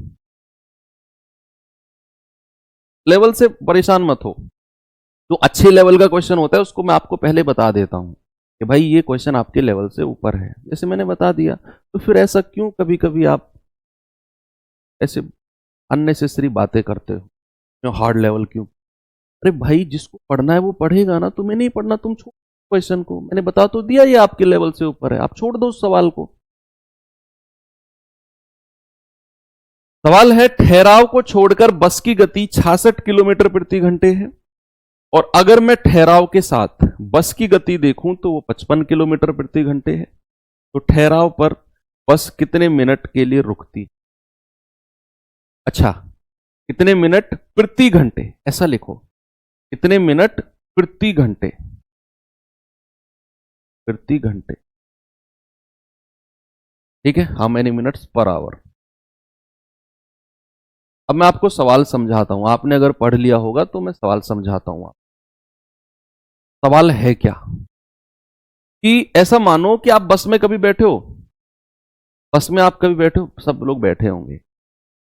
[SPEAKER 1] लेवल से परेशान मत हो। जो अच्छे लेवल का क्वेश्चन होता है उसको मैं आपको पहले बता देता हूं कि भाई ये क्वेश्चन आपके लेवल से ऊपर है, जैसे मैंने बता दिया। तो फिर ऐसा क्यों कभी कभी आप ऐसे अननेसेसरी बातें करते हो, हार्ड लेवल क्यों? अरे भाई जिसको पढ़ना है वो पढ़ेगा ना, तुम्हें नहीं पढ़ना तुम छोड़ क्वेश्चन को, मैंने बता तो दिया ये आपके लेवल से ऊपर है, आप छोड़ दो उस सवाल को। सवाल है ठहराव को छोड़कर बस की गति 66 किलोमीटर प्रति घंटे है और अगर मैं ठहराव के साथ बस की गति देखूं तो वो 55 किलोमीटर प्रति घंटे है। तो ठहराव पर बस कितने मिनट के लिए रुकती? अच्छा, कितने मिनट प्रति घंटे ऐसा लिखो, कितने मिनट प्रति घंटे, प्रति घंटे, ठीक है, how many minutes per hour. अब मैं आपको सवाल समझाता हूं, आपने अगर पढ़ लिया होगा तो मैं सवाल समझाता हूं। सवाल है क्या कि ऐसा मानो कि आप बस में कभी बैठे हो, बस में आप कभी बैठे हो, सब लोग बैठे होंगे।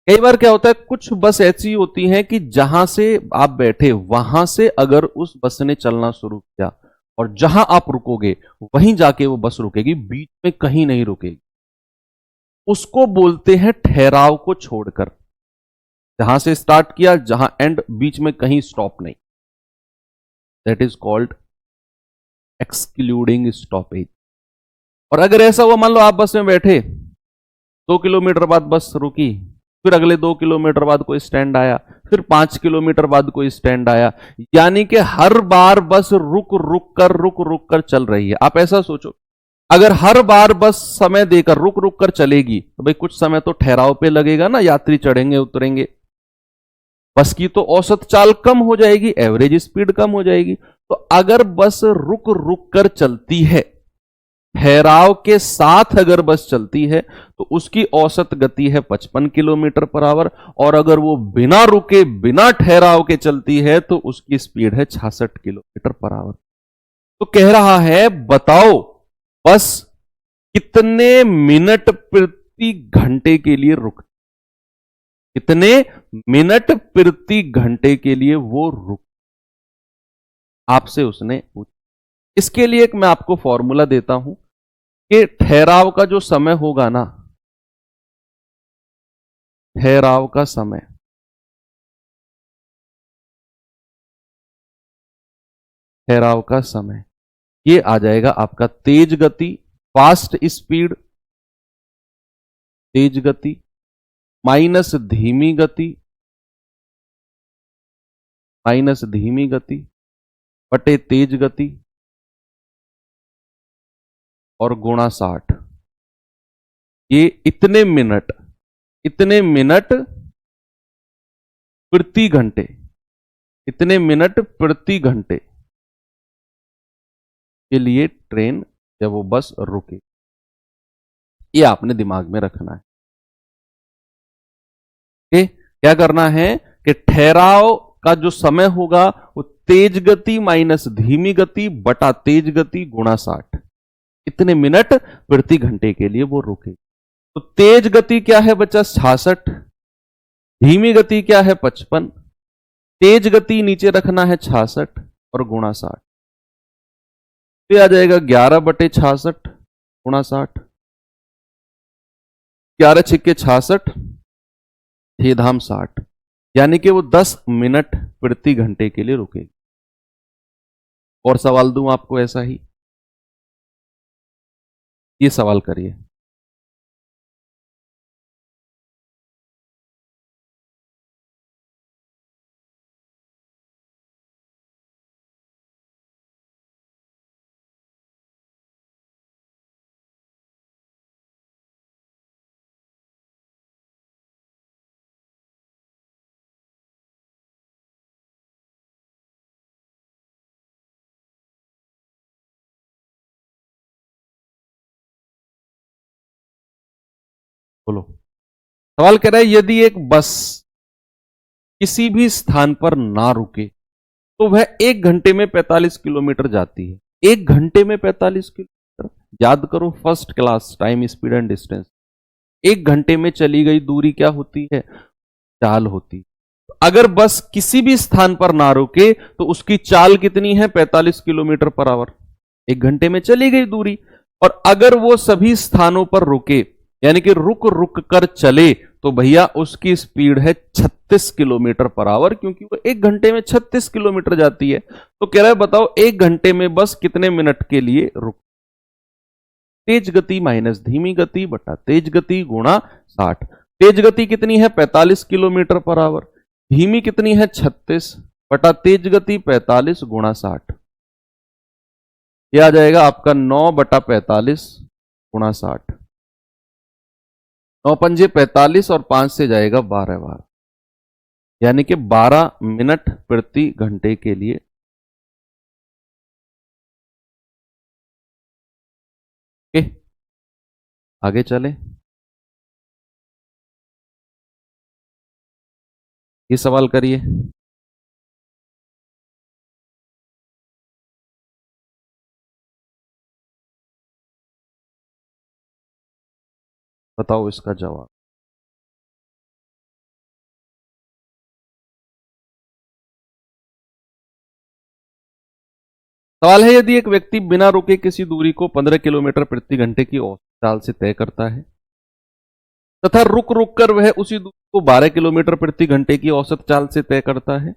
[SPEAKER 1] कई बार क्या होता है, कुछ बस ऐसी होती हैं कि जहां से आप बैठे वहां से अगर उस बस ने चलना शुरू किया और जहां आप रुकोगे वहीं जाके वो बस रुकेगी, बीच में कहीं नहीं रुकेगी। उसको बोलते हैं ठहराव को छोड़कर, जहां से स्टार्ट किया जहां एंड, बीच में कहीं स्टॉप नहीं। That is called excluding stoppage. और अगर ऐसा हुआ, मान लो आप बस में बैठे, 2 किलोमीटर बाद बस रुकी, फिर अगले 2 किलोमीटर बाद कोई स्टैंड आया, फिर 5 किलोमीटर बाद कोई स्टैंड आया, यानी कि हर बार बस रुक रुक कर चल रही है। आप ऐसा सोचो, अगर हर बार बस समय देकर रुक रुक कर चलेगी तो भाई कुछ समय तो ठहराव पे लगेगा ना, यात्री चढ़ेंगे उतरेंगे, बस की तो औसत चाल कम हो जाएगी, एवरेज स्पीड कम हो जाएगी। तो अगर बस रुक रुक कर चलती है, ठहराव के साथ अगर बस चलती है तो उसकी औसत गति है 55 किलोमीटर पर आवर, और अगर वो बिना रुके बिना ठहराव के चलती है तो उसकी स्पीड है 66 किलोमीटर पर आवर। तो कह रहा है बताओ बस कितने मिनट प्रति घंटे के लिए रुक, कितने मिनट प्रति घंटे के लिए वो रुक, आपसे उसने पूछा। इसके लिए एक मैं आपको फॉर्मूला देता हूं कि ठहराव का जो समय होगा ना, ठहराव का समय, ठहराव का समय ये आ जाएगा आपका तेज गति, फास्ट स्पीड, तेज गति माइनस धीमी गति, माइनस धीमी गति बटे तेज गति और गुणा 60। ये इतने मिनट, इतने मिनट प्रति घंटे, इतने मिनट प्रति घंटे के लिए ट्रेन या वो बस रुके, ये आपने दिमाग में रखना है। क्या करना है कि ठहराव का जो समय होगा वो तेज गति माइनस धीमी गति बटा तेज गति गुणा 60, इतने मिनट प्रति घंटे के लिए वो रुके। तो तेज गति क्या है बच्चा 66, धीमी गति क्या है 55, तेज गति नीचे रखना है 66 और गुणा 60, तो आ जाएगा 11 बटे 66 गुणा 60, 11 छिक्के 66, 6 धाम 60, यानी कि वो 10 मिनट प्रति घंटे के लिए रुकेगी। और सवाल दूं आपको ऐसा ही, ये सवाल करिए। बोलो। सवाल कह रहा है यदि एक बस किसी भी स्थान पर ना रुके तो वह 1 घंटे में 45 किलोमीटर जाती है। 1 घंटे में 45 किलोमीटर, याद करो first class time speed and distance. 1 घंटे में चली गई दूरी क्या होती है? चाल होती। अगर बस किसी भी स्थान पर ना रुके तो उसकी चाल कितनी है? 45 किलोमीटर पर आवर। 1 घंटे में चली गई दूरी। और अगर वो सभी स्थानों पर रुके, यानी कि रुक रुक कर चले, तो भैया उसकी स्पीड है 36 किलोमीटर पर आवर, क्योंकि वो 1 घंटे में 36 किलोमीटर जाती है। तो कह रहा है बताओ 1 घंटे में बस कितने मिनट के लिए रुक। तेज गति माइनस धीमी गति बटा तेज गति गुणा 60। तेज गति कितनी है? 45 किलोमीटर पर आवर। धीमी कितनी है? 36 बटा तेज गति 45 गुणा 60। यह आ जाएगा आपका 9 बटा 45 गुणा 60। 9 पंजे 45 और 5 से जाएगा 12 बार, यानी कि 12 मिनट प्रति घंटे के लिए। ओके, आगे चले। ये सवाल करिए। बताओ इसका जवाब। सवाल है, यदि एक व्यक्ति बिना रुके किसी दूरी को 15 किलोमीटर प्रति घंटे की औसत चाल से तय करता है तथा रुक रुक कर वह उसी दूरी को 12 किलोमीटर प्रति घंटे की औसत चाल से तय करता है,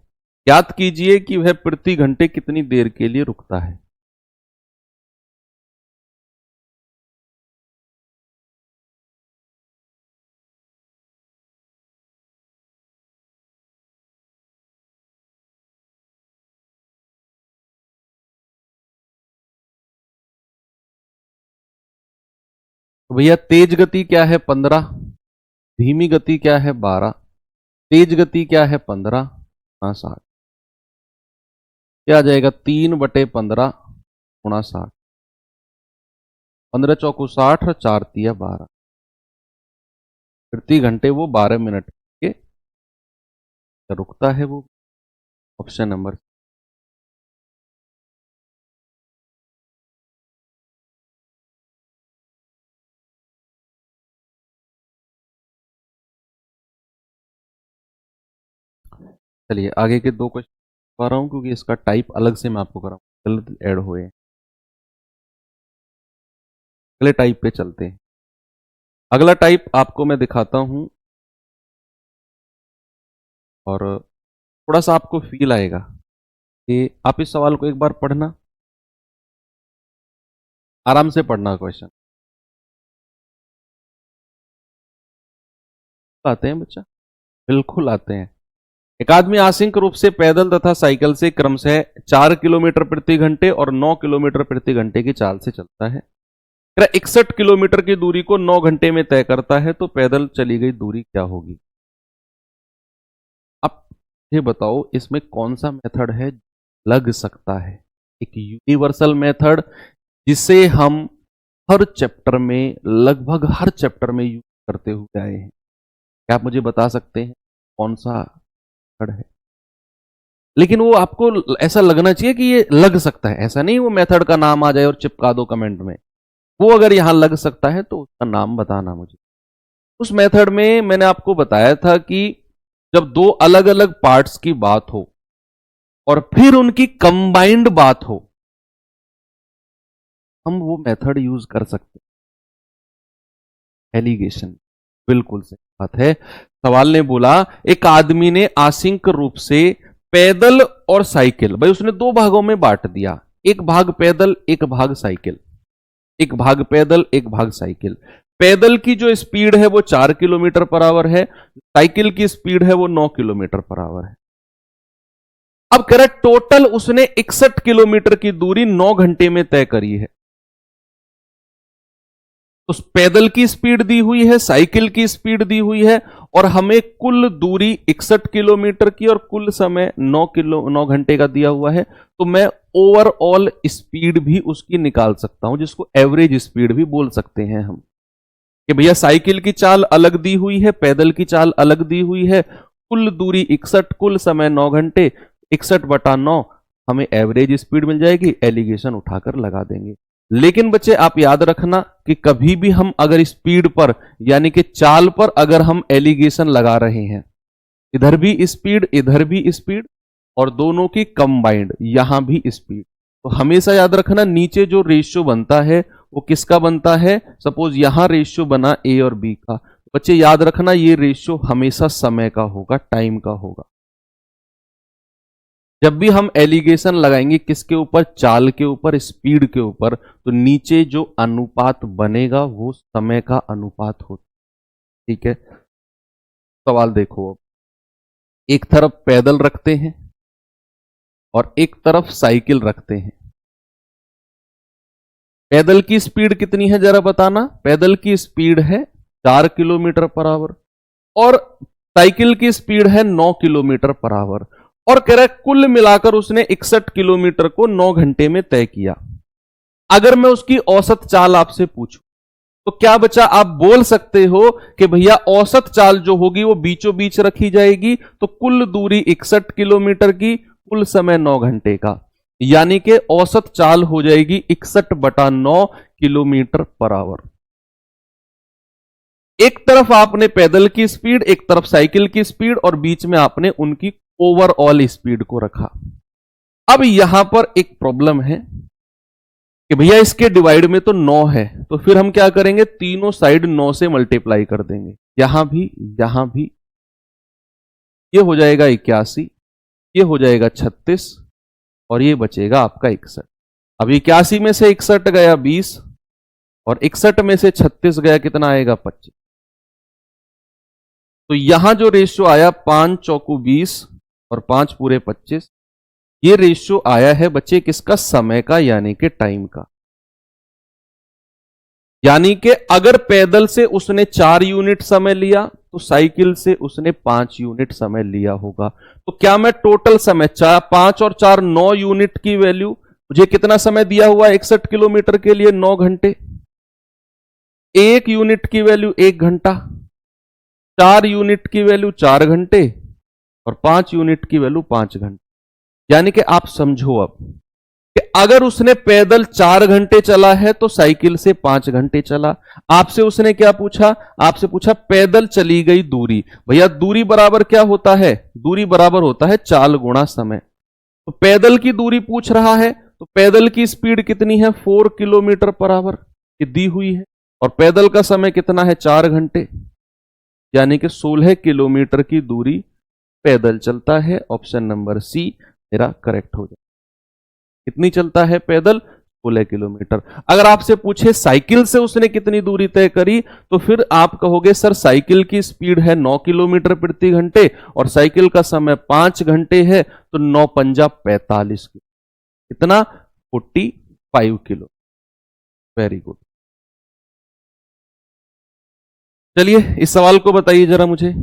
[SPEAKER 1] ज्ञात कीजिए कि वह प्रति घंटे कितनी देर के लिए रुकता है। तो भैया तेज गति क्या है? 15। धीमी गति क्या है? 12। तेज गति क्या है? 15। 60। क्या आ जाएगा? 3/15 गुणा 60। 15 चौकू 60 और 4 तिया 12 प्रति घंटे। वो 12 मिनट के रुकता है वो। Option number. चलिए आगे के 2 क्वेश्चन पा रहा हूं, क्योंकि इसका टाइप अलग से मैं आपको करा गलत ऐड हुए हैं। अगले टाइप पे चलते हैं। अगला टाइप आपको मैं दिखाता हूं और थोड़ा सा आपको फील आएगा कि आप इस सवाल को एक बार पढ़ना, आराम से पढ़ना। क्वेश्चन आते हैं बच्चा, बिल्कुल आते हैं। एक आदमी आंशिक रूप से पैदल तथा साइकिल से क्रमशः 4 किलोमीटर प्रति घंटे और 9 किलोमीटर प्रति घंटे की चाल से चलता है। 61 किलोमीटर की दूरी को 9 घंटे में तय करता है, तो पैदल चली गई दूरी क्या होगी? अब ये बताओ इसमें कौन सा मेथड है लग सकता है? एक यूनिवर्सल मेथड जिसे हम हर चैप्टर में, लगभग हर चैप्टर में यूज करते हुए आए हैं। क्या आप मुझे बता सकते हैं कौन सा मेथड है? लेकिन वो आपको ऐसा लगना चाहिए कि ये लग सकता है, ऐसा नहीं वो मेथड का नाम आ जाए और चिपका दो कमेंट में। वो अगर यहां लग सकता है तो उसका नाम बताना मुझे। उस मेथड में मैंने आपको बताया था कि जब 2 अलग अलग पार्ट्स की बात हो और फिर उनकी कंबाइंड बात हो, हम वो मेथड यूज कर सकते हैं। एलिगेशन, बिल्कुल सही बात है। सवाल ने बोला एक आदमी ने आंशिक रूप से पैदल और साइकिल, भाई उसने 2 भागों में बांट दिया, एक भाग पैदल एक भाग साइकिल। एक भाग पैदल एक भाग साइकिल। पैदल की जो स्पीड है वो 4 किलोमीटर पर आवर है, साइकिल की स्पीड है वो 9 किलोमीटर पर आवर है। अब कह रहा टोटल उसने 61 किलोमीटर की दूरी 9 घंटे में तय करी है। तो पैदल की स्पीड दी हुई है, साइकिल की स्पीड दी हुई है, और हमें कुल दूरी 61 किलोमीटर की और कुल समय 9 घंटे का दिया हुआ है। तो मैं ओवरऑल स्पीड भी उसकी निकाल सकता हूं, जिसको एवरेज स्पीड भी बोल सकते हैं हम, कि भैया साइकिल की चाल अलग दी हुई है, पैदल की चाल अलग दी हुई है, कुल दूरी 61, कुल समय 9 घंटे, 61/9 हमें एवरेज स्पीड मिल जाएगी। एलिगेशन उठाकर लगा देंगे। लेकिन बच्चे आप याद रखना कि कभी भी हम अगर स्पीड पर, यानी कि चाल पर अगर हम एलिगेशन लगा रहे हैं, इधर भी स्पीड, इधर भी स्पीड, और दोनों की कंबाइंड यहां भी स्पीड। तो हमेशा याद रखना नीचे जो रेशियो बनता है वो किसका बनता है। सपोज यहां रेशियो बना ए और बी का, बच्चे याद रखना ये रेशियो हमेशा समय का होगा, टाइम का होगा। जब भी हम एलिगेशन लगाएंगे किसके ऊपर, चाल के ऊपर, स्पीड के ऊपर, तो नीचे जो अनुपात बनेगा वो समय का अनुपात होता। ठीक है, सवाल देखो। अब एक तरफ पैदल रखते हैं और एक तरफ साइकिल रखते हैं। पैदल की स्पीड कितनी है जरा बताना। पैदल की स्पीड है 4 किलोमीटर पर आवर और साइकिल की स्पीड है 9 किलोमीटर पर आवर, और कह रहा है कुल मिलाकर उसने 61 किलोमीटर को 9 घंटे में तय किया। अगर मैं उसकी औसत चाल आपसे पूछूं तो क्या बच्चा आप बोल सकते हो कि भैया औसत चाल जो होगी वो बीचों बीच रखी जाएगी, तो कुल दूरी 61 किलोमीटर की, कुल समय 9 घंटे का, यानी कि औसत चाल हो जाएगी 61/9 किलोमीटर पर आवर। एक तरफ आपने पैदल की स्पीड, एक तरफ साइकिल की स्पीड, और बीच में आपने उनकी ओवरऑल स्पीड को रखा। अब यहां पर एक प्रॉब्लम है कि भैया इसके डिवाइड में तो 9 है, तो फिर हम क्या करेंगे, तीनों साइड 9 से मल्टीप्लाई कर देंगे। यहां भी ये हो जाएगा 81, ये हो जाएगा 36, और ये बचेगा आपका 61। अब 81 में से 61 गया 20, और 61 में से 36 गया, कितना आएगा 25। तो यहां जो रेशियो आया 5 चौकू 20 और 5 पूरे 25, ये रेशियो आया है बच्चे किसका, समय का, यानी कि टाइम का। यानी कि अगर पैदल से उसने 4 यूनिट समय लिया तो साइकिल से उसने 5 यूनिट समय लिया होगा। तो क्या मैं टोटल समय 5 और 4 9 यूनिट की वैल्यू, मुझे कितना समय दिया हुआ 61 किलोमीटर के लिए 9 घंटे, 1 यूनिट की वैल्यू 1 घंटा, 4 यूनिट की वैल्यू 4 घंटे, और 5 यूनिट की वैल्यू 5 घंटे। यानी कि आप समझो अब कि अगर उसने पैदल 4 घंटे चला है तो साइकिल से 5 घंटे चला। आपसे उसने क्या पूछा, आपसे पूछा पैदल चली गई दूरी। भैया दूरी बराबर क्या होता है, दूरी बराबर होता है चाल गुणा समय। तो पैदल की दूरी पूछ रहा है, तो पैदल की स्पीड कितनी है 4 किलोमीटर पर आवर, ये दी हुई है, और पैदल का समय कितना है 4 घंटे, यानी कि 16 किलोमीटर की दूरी पैदल चलता है। ऑप्शन नंबर सी मेरा करेक्ट हो जाए। कितनी चलता है पैदल, 16 किलोमीटर। अगर आपसे पूछे साइकिल से उसने कितनी दूरी तय करी, तो फिर आप कहोगे सर साइकिल की स्पीड है 9 किलोमीटर प्रति घंटे और साइकिल का समय 5 घंटे है, तो 9 पंजा 45 किलो, कितना 45 किलो। Very good. चलिए इस सवाल को बताइए जरा मुझे।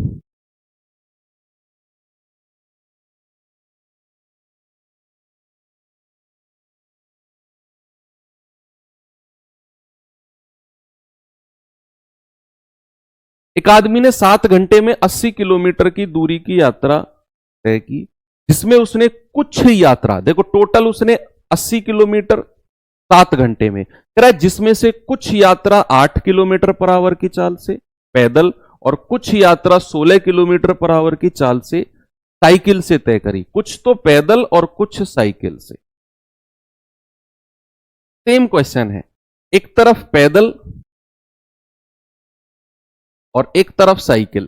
[SPEAKER 1] एक आदमी ने 7 घंटे में 80 किलोमीटर की दूरी की यात्रा तय की, जिसमें उसने कुछ यात्रा, देखो टोटल उसने 80 किलोमीटर 7 घंटे में कह रहा है, जिसमें से कुछ यात्रा 8 किलोमीटर पर आवर की चाल से पैदल और कुछ यात्रा 16 किलोमीटर पर आवर की चाल से साइकिल से तय करी। कुछ तो पैदल और कुछ साइकिल से। सेम क्वेश्चन है, एक तरफ पैदल और एक तरफ साइकिल।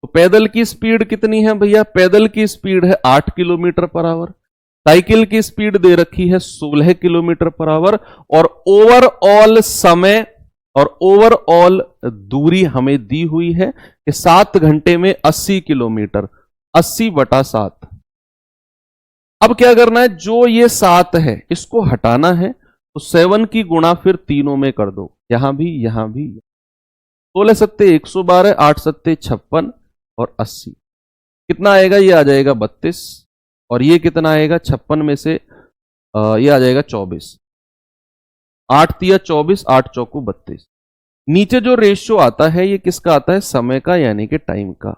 [SPEAKER 1] तो पैदल की स्पीड कितनी है भैया, पैदल की स्पीड है 8 किलोमीटर पर आवर, साइकिल की स्पीड दे रखी है 16 किलोमीटर पर आवर, और ओवरऑल समय और ओवरऑल दूरी हमें दी हुई है कि 7 घंटे में 80 किलोमीटर, 80/7। अब क्या करना है, जो ये 7 है इसको हटाना है, तो 7 की गुणा फिर तीनों में कर दो, यहां भी 16 सत्ते 112, 8 सत्ते 56 और 80, कितना आएगा, ये आ जाएगा 32, और ये कितना आएगा 56 में से ये आ जाएगा 24, 8 तिया 24, 8 चौकू 32। नीचे जो रेशियो आता है ये किसका आता है, समय का, यानी कि टाइम का।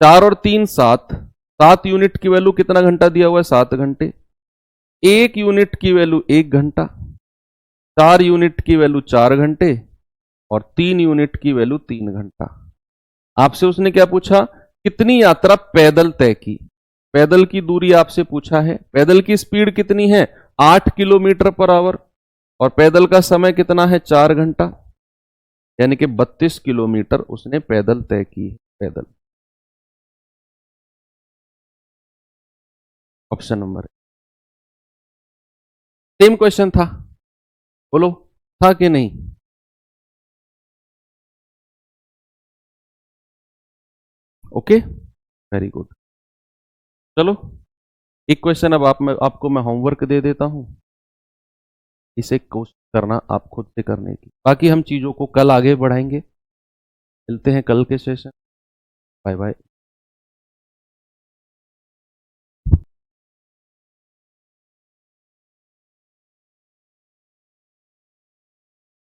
[SPEAKER 1] 4 और 3 7, 7 यूनिट की वैल्यू कितना घंटा दिया हुआ है 7 घंटे, 1 यूनिट की वैल्यू 1 घंटा, 4 यूनिट की वैल्यू 4 घंटे, और 3 यूनिट की वैल्यू 3 घंटा। आपसे उसने क्या पूछा, कितनी यात्रा पैदल तय की। पैदल की दूरी आपसे पूछा है, पैदल की स्पीड कितनी है 8 किलोमीटर पर आवर, और पैदल का समय कितना है 4 घंटा, यानी कि 32 किलोमीटर उसने पैदल तय की है, पैदल। ऑप्शन नंबर सेम क्वेश्चन था, बोलो था कि नहीं। Okay, very good. चलो एक क्वेश्चन अब आपको मैं होमवर्क दे देता हूं, इसे कोशिश करना आप खुद से करने की, बाकी हम चीजों को कल आगे बढ़ाएंगे। मिलते हैं कल के सेशन। Bye bye.